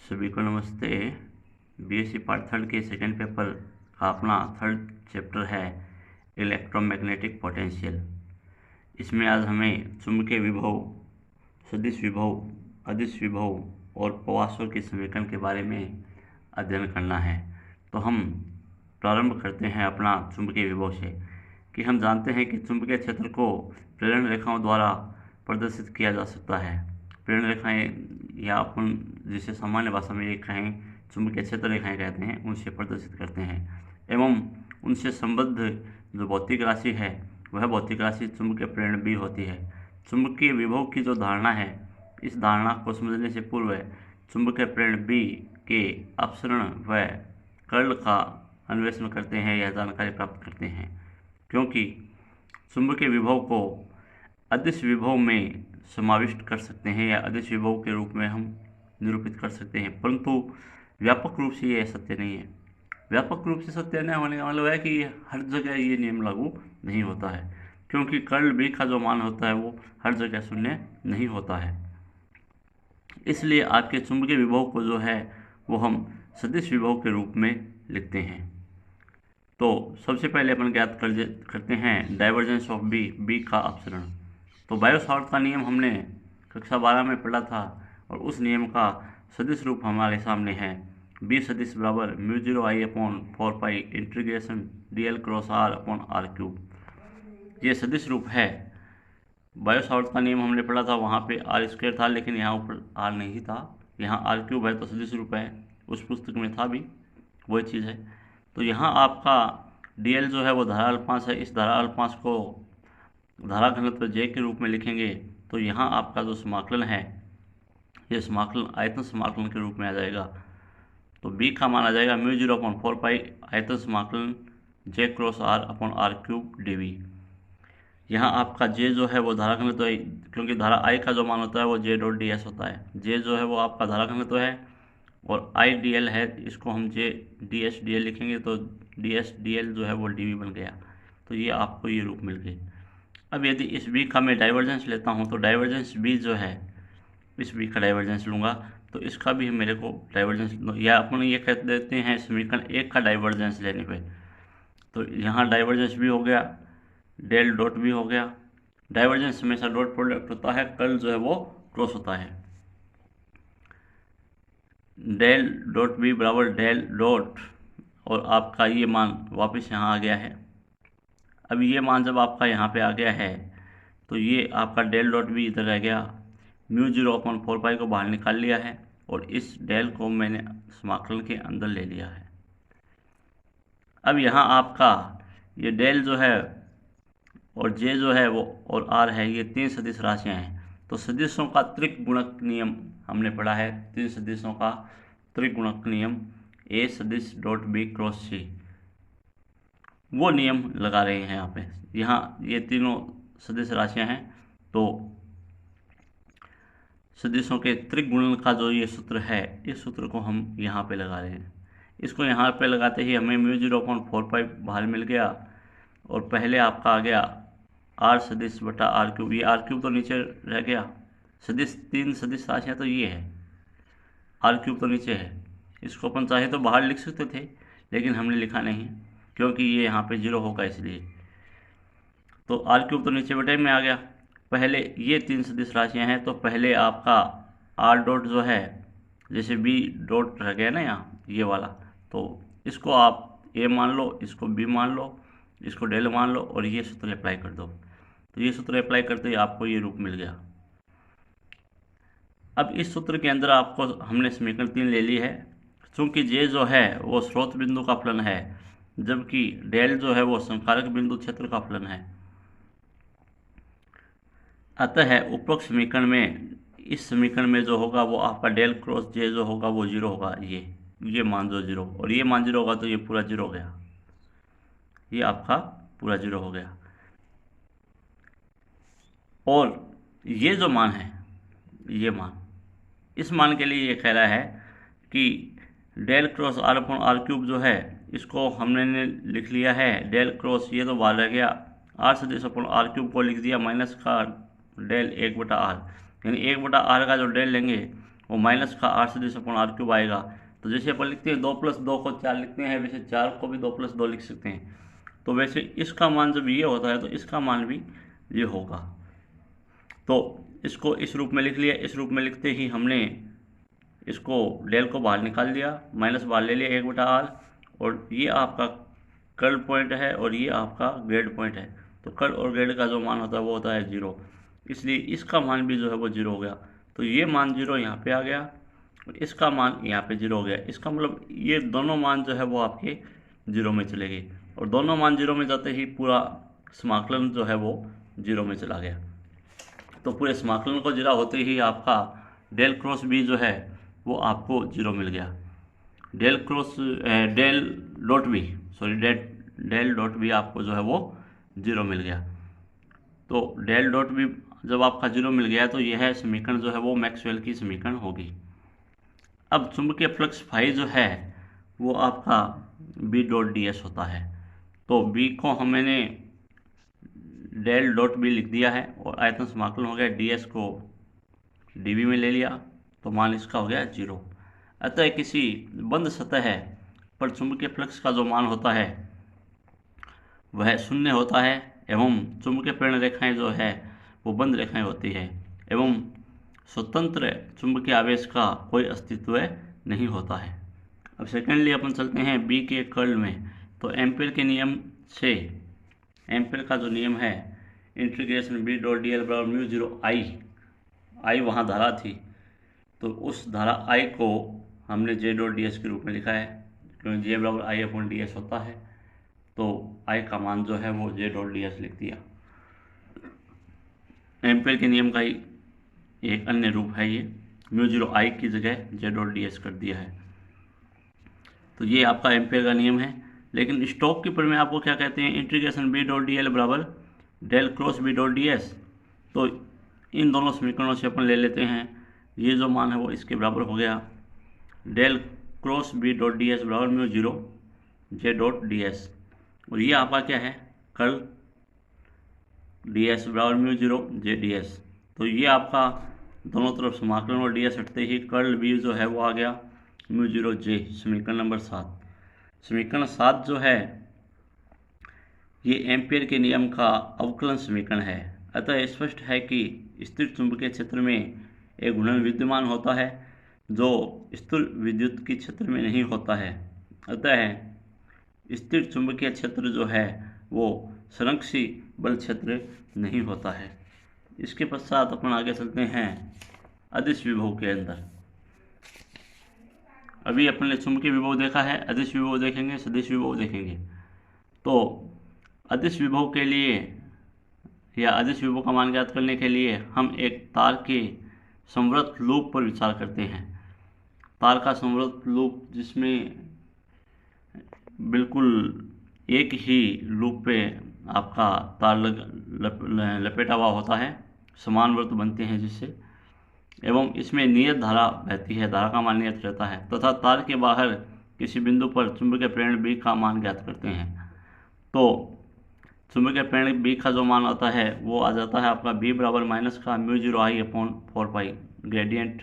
सभी को नमस्ते। बीएससी पार्ट थर्ड के सेकेंड पेपर का अपना थर्ड चैप्टर है इलेक्ट्रोमैग्नेटिक पोटेंशियल। इसमें आज हमें चुंबकीय विभव, सदिश विभव, अदिश विभव और पवासों के समीकरण के बारे में अध्ययन करना है। तो हम प्रारंभ करते हैं अपना चुंबकीय विभव से कि हम जानते हैं कि चुंबकीय क्षेत्र को प्रेरण रेखाओं द्वारा प्रदर्शित किया जा सकता है। प्रेरण रेखाएं या अपन जिसे सामान्य भाषा में ये कहें चुंबकीय क्षेत्र रेखाएं कहते हैं, उनसे प्रदर्शित करते हैं एवं उनसे संबद्ध जो भौतिक राशि है वह भौतिक राशि चुंबकीय प्रेरण भी होती है। चुंबकीय विभव की जो धारणा है, इस धारणा को समझने से पूर्व चुंबकीय प्रेरण बी के अपसरण व कर्ल का अन्वेषण करते हैं या जानकारी प्राप्त करते हैं, क्योंकि चुंबकीय विभव को अदिश विभव में समाविष्ट कर सकते हैं या अदिश विभव के रूप में हम निरूपित कर सकते हैं, परंतु व्यापक रूप से ये सत्य नहीं है। व्यापक रूप से सत्य न होने का मतलब है कि हर जगह ये नियम लागू नहीं होता है, क्योंकि कर्ल बी का जो मान होता है वो हर जगह शून्य नहीं होता है। इसलिए आपके चुंबकीय विभव को जो है वो हम सदिश विभव के रूप में लिखते हैं। तो सबसे पहले अपन ज्ञात करते हैं डाइवर्जेंस ऑफ बी का अपसरण। तो बायो-सावर्त का नियम हमने कक्षा 12 में पढ़ा था और उस नियम का सदिश रूप हमारे सामने है। बी सदिश बराबर μ0I/4π integration dl cross r upon r cube. ये सदिश रूप है। बायो-सावर्त का नियम हमने पढ़ा था, वहाँ पे आर स्क्वायर था लेकिन यहाँ ऊपर आर नहीं था, यहाँ आर क्यूब है तो सदिश रूप है। उस पुस्तक में था भी वही चीज़ है। तो यहाँ आपका dl जो है वो धारा अल्पांश है। इस धारा अल्पांश को धारा घनत्व J के रूप में लिखेंगे तो यहाँ आपका जो समाकलन है ये समाकलन आयतन समाकलन के रूप में आ जाएगा। तो B का मान आ जाएगा μ0/4π आयतन समाकलन J cross r upon r cube dV। यहाँ आपका J जो है वो धारा घनत्व है, क्योंकि धारा I का जो मान होता है वो J डॉट ds होता है। J जो है वो आपका धारा घनत्व है और I dl है, इसको हम J ds dl लिखेंगे तो ds dl जो है वो dV बन गया। तो ये आपको ये रूप मिल गई। अब यदि इस B का मैं डाइवर्जेंस लेता हूँ तो डाइवर्जेंस B जो है, इस B का डाइवर्जेंस लूँगा तो इसका भी मेरे को डाइवर्जेंस, या अपन ये कह देते हैं समीकरण 1 का डाइवर्जेंस लेने पे, तो यहाँ डाइवर्जेंस भी हो गया, डेल डॉट भी हो गया। डाइवर्जेंस हमेशा डॉट प्रोडक्ट होता है, कर्ल जो है वो क्रॉस होता है। डेल डॉट बी बराबर डेल डॉट, और आपका ये मान वापस यहाँ आ गया है। अब ये मान जब आपका यहाँ पे आ गया है तो ये आपका डेल डॉट भी इधर रह गया। μ0/4π को बाहर निकाल लिया है और इस डेल को मैंने समाकलन के अंदर ले लिया है। अब यहाँ आपका ये डेल जो है और जे जो है वो और आर है, ये तीन सदिश राशियाँ हैं। तो सदिशों का त्रिगुणक नियम हमने पढ़ा है। तीन सदिशों का त्रिगुणक नियम ए सदिश डॉट बी क्रॉस सी, वो नियम लगा रहे हैं यहाँ पे। यहाँ ये तीनों सदिश राशियाँ हैं तो सदिशों के त्रिगुणन का जो ये सूत्र है, इस सूत्र को हम यहाँ पे लगा रहे हैं। इसको यहाँ पे लगाते ही हमें μ0/4π बाहर मिल गया और पहले आपका आ गया आर सदिश बटा आर क्यूब। ये आर क्यूब तो नीचे रह गया, सदिश तीन सदिश राशियाँ तो ये है, आर क्यूब तो नीचे है। इसको अपन चाहे तो बाहर लिख सकते थे लेकिन हमने लिखा नहीं क्योंकि ये यहाँ पे 0 होगा इसलिए। तो आर क्यूब तो नीचे बटे में आ गया। पहले ये तीन सदिश राशियाँ हैं तो पहले आपका आर डॉट जो है, जैसे बी डॉट रह गया ना यहाँ ये वाला, तो इसको आप ए मान लो, इसको बी मान लो, इसको डेल मान लो और ये सूत्र अप्लाई कर दो। तो ये सूत्र अप्लाई करते ही आपको ये रूप मिल गया। अब इस सूत्र के अंदर आपको हमने समीकरण 3 ले ली है। चूँकि जे जो है वो स्रोत बिंदु का फलन है, जबकि डेल जो है वो संकारक बिंदु क्षेत्र का फलन है। अतः उपरोक्त समीकरण में, इस समीकरण में जो होगा वो आपका डेल क्रॉस जे जो होगा वो 0 होगा। ये मान जो 0 और ये मान 0 होगा तो ये पूरा 0 हो गया, ये आपका पूरा 0 हो गया। और ये जो मान है, ये मान, इस मान के लिए ये कह रहा है कि del cross r upon r cube जो है, इसको हमने लिख लिया है डेल क्रॉस, ये तो बाहर रह गया, आर सदिश अपॉन आर क्यूब को लिख दिया माइनस का डेल 1/r, यानी 1/r का जो डेल लेंगे और माइनस का r सदिश अपॉन r क्यूब आएगा। तो जैसे अपन लिखते हैं 2 + 2 को 4 लिखते हैं, वैसे 4 को भी 2 + 2 लिख सकते हैं। तो वैसे इसका मान जब ये होता है तो इसका मान भी ये होगा। तो इसको इस रूप में लिख लिया। इस रूप में लिखते ही हमने इसको डेल को बाहर निकाल दिया, माइनस बाहर ले लिया 1/r, और ये आपका कर्ल पॉइंट है और ये आपका ग्रेड पॉइंट है। तो कर्ल और ग्रेड का जो मान होता है वो होता है 0, इसलिए इसका मान भी जो है वो 0 हो गया। तो ये मान 0 यहाँ पे आ गया और इसका मान यहाँ पे 0 हो गया। इसका मतलब ये दोनों मान जो है वो आपके 0 में चले गए, और दोनों मान 0 में जाते ही पूरा समाकलन जो है वो 0 में चला गया। तो पूरे समाकलन को 0 होते ही आपका डेल क्रॉस बी जो है वो आपको 0 मिल गया। डेल डॉट बी आपको जो है वो 0 मिल गया। तो डेल डॉट बी जब आपका 0 मिल गया तो यह समीकरण जो है वो मैक्सवेल की समीकरण होगी। अब चुंबकीय फ्लक्स फाई जो है वो आपका बी डॉट डी एस होता है। तो बी को हमने डेल डॉट बी लिख दिया है और आयतन समाकलन हो गया, डी एस को डी बी में ले लिया, तो मान इसका हो गया 0। अतः किसी बंद सतह पर चुंबकीय फ्लक्स का जो मान होता है वह 0 होता है, एवं चुंबकीय प्रेरण रेखाएं जो है वो बंद रेखाएं होती है, एवं स्वतंत्र चुंबकीय आवेश का कोई अस्तित्व नहीं होता है। अब सेकेंडली अपन चलते हैं बी के कर्ल में। तो एम्पीयर के नियम से, एम्पीयर का जो नियम है, integration B dot D L बराबर म्यू 0 आई वहाँ धारा थी, तो उस धारा I को हमने जे डॉट डी एस के रूप में लिखा है, क्योंकि जे बराबर आई अपॉन डी एस होता है। तो I का मान जो है वो जे डॉट डी एस लिख दिया। एम्पीयर के नियम का ही एक अन्य रूप है ये, म्यू 0 I की जगह जे डॉट डी एस कर दिया है। तो ये आपका एम्पीयर का नियम है। लेकिन स्टोक की प्रमेय आपको क्या कहते हैं, integration B dot D L बराबर del cross B dot D S. तो इन दोनों समीकरणों से अपन ले लेते हैं, ये जो मान है वो इसके बराबर हो गया, del cross B dot D S बराबर mu 0 J dot D S, और ये आपका क्या है, कर्ल डी एस बराबर म्यू 0 जे डी एस। तो ये आपका दोनों तरफ समाकलन और डी एस हटते ही कर्ल बी जो है वो आ गया म्यू 0 जे, समीकरण नंबर 7। समीकरण 7 जो है ये एम्पीयर के नियम का अवकलन समीकरण है। अतः स्पष्ट है कि स्थिर चुंबकीय क्षेत्र में एक घूर्णन विद्यमान होता है जो स्थूल विद्युत की क्षेत्र में नहीं होता है। अतः स्थिर चुंबकीय क्षेत्र जो है वो संरक्षी बल क्षेत्र नहीं होता है। इसके पश्चात अपन आगे चलते हैं अदिश विभव के अंदर। अभी अपन ने चुंबकीय विभव देखा है, अदिश विभव देखेंगे, सदिश विभव देखेंगे। तो अदिश विभव के लिए या अदिश विभव का मान ज्ञात करने के लिए हम एक तार के संवृत लूप पर विचार करते हैं। तार का संवृत लूप जिसमें बिल्कुल एक ही लूप पे आपका तार लपेटा हुआ होता है, समान वृत्त बनते हैं जिससे, एवं इसमें नियत धारा बहती है, धारा का मान नियत रहता है, तथा तार के बाहर किसी बिंदु पर चुंबकीय प्रेरण बी का मान ज्ञात करते हैं। तो चुंबकीय प्रेरण बी का जो मान आता है वो आ जाता है आपका बी बराबर माइनस का mu 0 I upon 4 pi gradient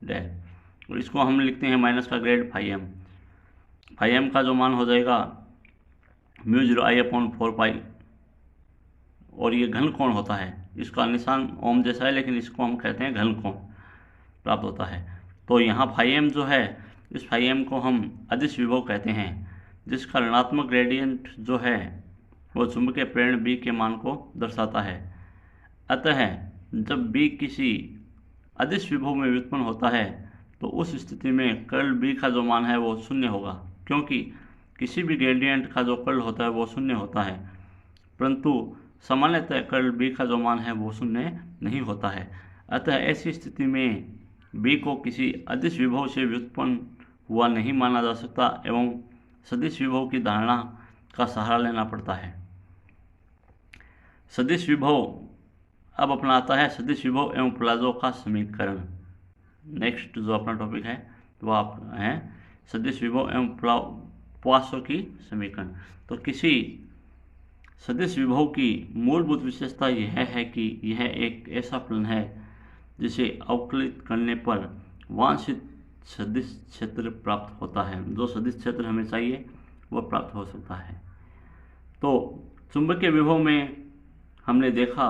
del, और इसको हम लिखते हैं माइनस का grad phi M. Phi M का जो मान हो जाएगा म्यू 0 आई अपॉन 4 पाई, और ये घन कोण होता है, इसका निशान ओम जैसा है लेकिन इसको हम कहते हैं घन कोण प्राप्त होता है। तो यहाँ फाई एम जो है, इस फाई एम को हम अदिश विभव कहते हैं, जिसका ऋणात्मक ग्रेडियंट जो है वो चुंबकीय प्रेरण बी के मान को दर्शाता है। अतः जब बी किसी अदिश विभव में व्युत्पन्न होता है तो उस स्थिति में कर्ल बी का जो मान है वो 0 होगा, क्योंकि किसी भी ग्रेडियंट का जो कर्ल होता है वो 0 होता है, परंतु सामान्यतः कर्ल बी का जो मान है वो 0 नहीं होता है। अतः ऐसी स्थिति में बी को किसी अदिश विभव से व्युत्पन्न हुआ नहीं माना जा सकता एवं सदिश विभव की धारणा का सहारा लेना पड़ता है। सदिश विभव अब अपना आता है सदिश विभव एवं प्लाजो का समीकरण। नेक्स्ट जो अपना टॉपिक है वो आप है सदिश विभव एवं प्लाजो की समीकरण। तो किसी सदिश विभव की मूलभूत विशेषता यह है कि यह एक ऐसा फलन है जिसे अवकलित करने पर वांछित सदिश क्षेत्र प्राप्त होता है। जो सदिश क्षेत्र हमें चाहिए वो प्राप्त हो सकता है। तो चुंबकीय विभव में हमने देखा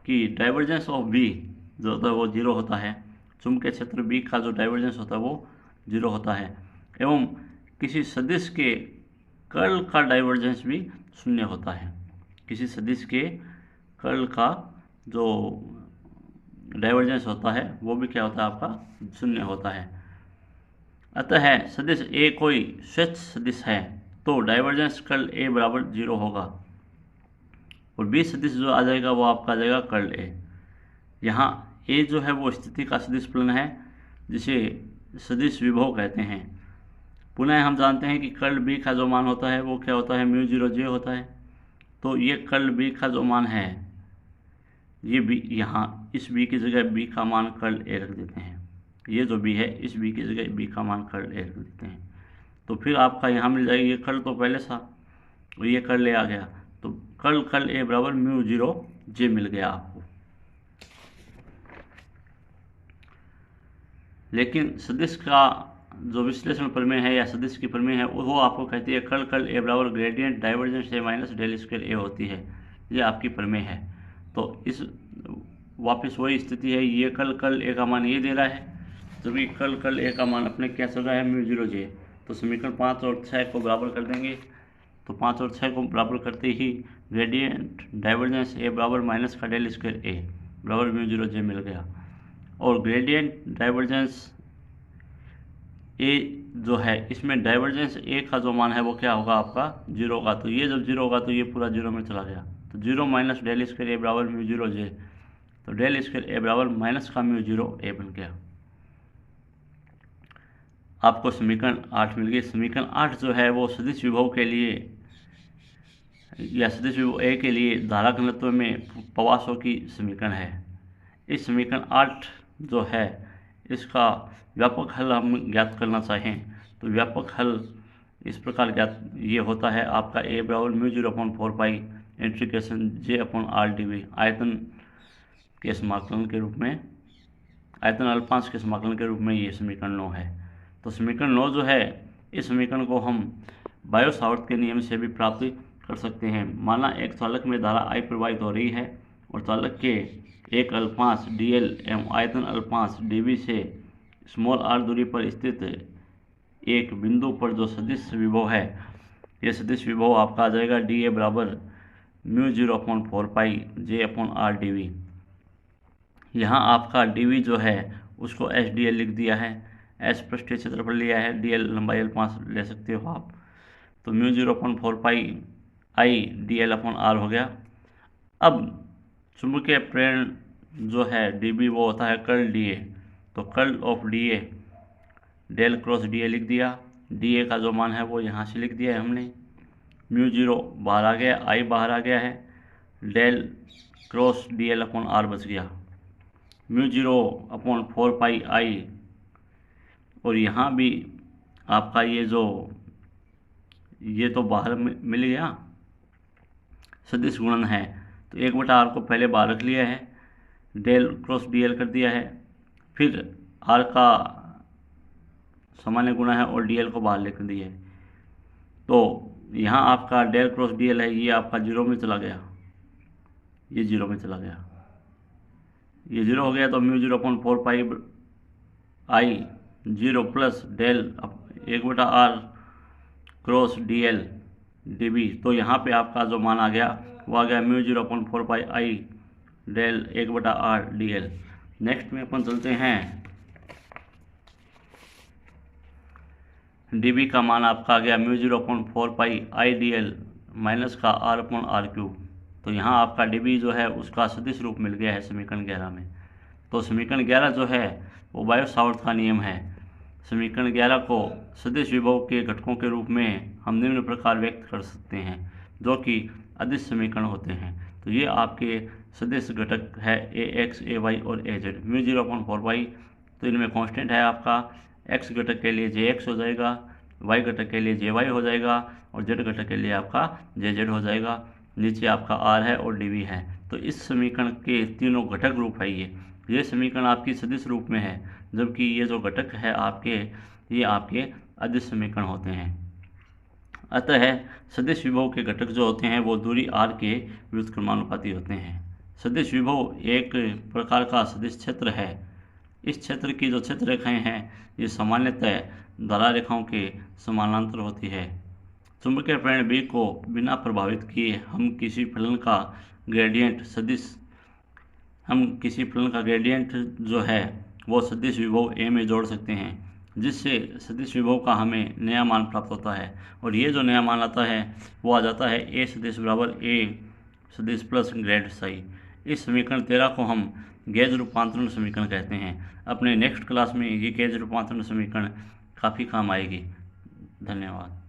कि डाइवर्जेंस ऑफ बी जो होता है वो 0 होता है। चुंबकीय क्षेत्र बी का जो डाइवर्जेंस होता है वो 0 होता है, एवं किसी सदिश के कर्ल का डाइवर्जेंस भी 0 होता है। किसी सदिश के कर्ल का जो डाइवर्जेंस होता है वो भी क्या होता है, आपका 0 होता है। अतः सदिश ए कोई स्वच्छ सदिश है तो डाइवर्जेंस कर्ल ए बराबर 0 होगा, और बी सदिश जो आ जाएगा वो आपका आ जाएगा कर्ल ए। यहाँ ए जो है वो स्थिति का सदिश फलन है जिसे सदिश विभव कहते हैं। पुनः हम जानते हैं कि कर्ल बी का जो मान होता है वो क्या होता है, μ0 j होता है। तो ये कर्ल बी का जो मान है, ये बी, यहाँ इस बी की जगह बी का मान कर्ल ए रख देते हैं। ये जो बी है इस बी की जगह बी का मान कर्ल ए रख देते हैं। तो फिर आपका यहाँ मिल जाएगा, ये कर्ल तो पहले था और ये कर्ल ए आ गया, तो कर्ल ए बराबर μ0 j मिल गया आपको। लेकिन सदिश का जो विश्लेषण प्रमेय है या सदिश की प्रमेय है वो आपको कहती है कर्ल ए बराबर ग्रेडियंट डाइवर्जेंस ए माइनस डेल स्क्वायर ए होती है। ये आपकी प्रमेय है। तो इस वापस वही स्थिति है, ये कर्ल ए का मान ये दे रहा है, जबकि कर्ल ए का मान अपने क्या चल रहा है, μ0 j। तो समीकरण 5 और 6 को बराबर कर देंगे। तो 5 और 6 को बराबर करते ही ग्रेडियंट डाइवर्जेंस ए बराबर माइनस का डेल स्क्वायर ए बराबर μ0 j मिल गया। और ग्रेडियंट डाइवर्जेंस ए जो है इसमें डाइवर्जेंस ए का जो मान है वो क्या होगा, आपका 0 होगा। तो ये जब 0 होगा तो ये पूरा 0 में चला गया। तो 0 माइनस डेल स्क्वायर ए बराबर μ0 j, तो डेल स्क्वायर ए बराबर माइनस का μ0 ए बन गया। आपको समीकरण 8 मिल गई। समीकरण 8 जो है वो सदिश विभव के लिए या सदिश विभव ए के लिए धारा घनत्व में प्रवासों की समीकरण है। इस समीकरण 8 जो है इसका व्यापक हल हम ज्ञात करना चाहें तो व्यापक हल इस प्रकार ज्ञात ये होता है, आपका ए बराबर μ0/4 पाई इंटीग्रेशन j/r dv आयतन के समाकलन के रूप में, आयतन अल्पांश के समाकलन के रूप में ये समीकरण 9 है। तो समीकरण 9 जो है इस समीकरण को हम बायो सावर्त के नियम से भी प्राप्त कर सकते हैं। माना एक चालक में धारा I प्रवाहित हो रही है और चालक के एक अल्पांश dl एवं आयतन अल्पांश dv से स्मॉल r दूरी पर स्थित एक बिंदु पर जो सदिश विभव है, ये सदिश विभव आपका आ जाएगा dA बराबर μ0/4 पाई j/r dv। यहाँ आपका dv जो है उसको SDL लिख दिया है, S पृष्ठीय क्षेत्रफल लिया है, DL लंबाई अल्पांश ले सकते हो आप। तो μ0/4 पाई I dl/r हो गया। अब चुंबकीय प्रेरण जो है dB वो होता है कर्ल dA, तो curl of dA del cross dA लिख दिया। dA का जो मान है वो यहाँ से लिख दिया है हमने, μ0 बाहर आ गया, I बाहर आ गया है, डेल क्रॉस dl/r बच गया, μ0/4 पाई I। और यहाँ भी आपका ये तो बाहर मिल गया, सदिश गुणन है तो 1/r को पहले बाहर रख लिया है, डेल क्रॉस dl कर दिया है, फिर r का सामान्य गुणा है और dl को बाहर लिख दिया है। तो यहाँ आपका डेल क्रॉस dl है, ये आपका 0 में चला गया, ये 0 में चला गया, ये 0 हो गया। तो μ0/4 pi I 0 plus del 1/r cross dl dB। तो यहाँ पे आपका जो मान आ गया वो आ गया μ0/4 pi I del 1/r dl। Next में अपन चलते हैं, dB का मान आपका आ गया μ0/4 पाई I dl माइनस का r/r³। तो यहाँ आपका dB जो है उसका सदिश रूप मिल गया है समीकरण 11 में। तो समीकरण 11 जो है वो बायो सावर्त का नियम है। समीकरण 11 को सदिश विभव के घटकों के रूप में हम निम्न प्रकार व्यक्त कर सकते हैं जो कि अदिश समीकरण होते हैं। तो ये आपके सदिश घटक है ax, ay और az। μ0/4 पाई तो इनमें कांस्टेंट है आपका, x घटक के लिए jx हो जाएगा, y घटक के लिए jy हो जाएगा और z घटक के लिए आपका jz हो जाएगा। नीचे आपका r है और dv है। तो इस समीकरण के तीनों घटक रूप है ये समीकरण आपकी सदिश रूप में है। जबकि ये जो घटक है आपके, ये आपके अदिश समीकरण होते हैं। अतः सदिश विभव के घटक जो होते हैं वो दूरी r के व्युत्क्रमानुपाती होते हैं। सदिश विभव एक प्रकार का सदिश क्षेत्र है। इस क्षेत्र की जो क्षेत्र रेखाएं हैं ये सामान्यतः धारा रेखाओं के समानांतर होती है। चुंबकीय प्रेरण B को बिना प्रभावित किए हम किसी फलन का ग्रेडियंट जो है वो सदिश विभव A में जोड़ सकते हैं, जिससे सदिश विभव का हमें नया मान प्राप्त होता है। और ये जो नया मान आता है वो आ जाता है A सदिश बराबर A सदिश प्लस ग्रेड साई। इस समीकरण 13 को हम गेज रूपांतरण समीकरण कहते हैं। अपने नेक्स्ट क्लास में ये गेज रूपांतरण समीकरण काफ़ी काम आएगी। धन्यवाद।